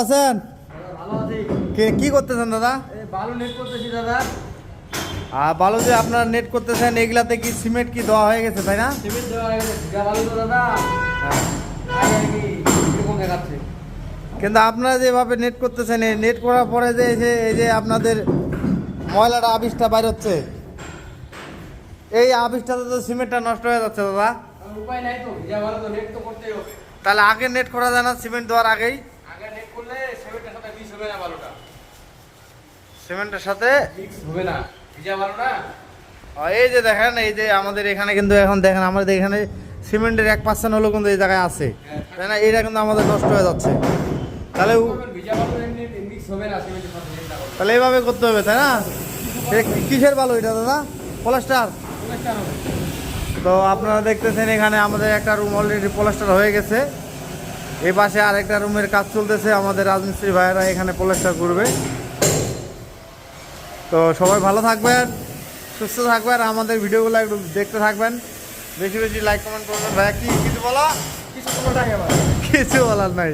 আছেন? ভালো আছি। কি করতেছেন দাদা? বালু নেট করতেছি দাদা। আর বালু যে আপনারা নেট করতেছেন এগুলাতে কি সিমেন্ট কি দেওয়া হয়ে গেছে তাই না? সিমেন্ট দেওয়া হয়ে গেছে, ভিজা বালু তো দাদা। হ্যাঁ। আগে কি এরকম দেখাচ্ছে। কিন্তু আপনারা যেভাবে নেট করতেছেন এই নেট করার পরে যে এই যে আপনাদের ময়লাটা আবিষ্টা বাইর হচ্ছে, এই আবিষ্টাতে তো সিমেন্টটা নষ্ট হয়ে যাচ্ছে দাদা। উপায় নাই তো, ভিজা বালু তো নেট তো করতেই হবে। তাহলে আগে নেট করা যায় না সিমেন্ট দেওয়ার আগেই? আগে নেট করলে সিমেন্টের সাথে মিক্স হবে না বালুটা। সিমেন্টের সাথে মিক্স হবে না, ভিজা বালু না। এই যে দেখেন এই যে আমাদের এখানে কিন্তু এখন দেখেন আমাদের এখানে সিমেন্টের 1% হলো কিন্তু এই জায়গায় আছে তাই না? এটা কিন্তু আমাদের নষ্ট হয়ে যাচ্ছে। তাহলে ভিজা বালু এমনি মিক্স হবে না সিমেন্টের সাথে, চিন্তা করো। তাহলে এইভাবে করতে হবে তাই না? কিসের বালু এটা দাদা? প্লাস্টার? পরিষ্কার হবে। তো আপনারা দেখতেছেন এখানে আমাদের একটা রুম অলরেডি প্লাস্টার হয়ে গেছে, এই পাশে আরেকটা রুমের কাজ চলতেছে, আমাদের রাজমিস্ত্রি ভাইয়েরা এখানে প্লাস্টার করবে। তো সবাই ভালো থাকবেন, সুস্থ থাকবেন, আমাদের ভিডিওগুলো একটু দেখতে থাকবেন, বেশি বেশি লাইক কমেন্ট করবেন। ভাইয়া কি কিছু বলা? কিছু কোনো টাকা কিছু বলার নাই।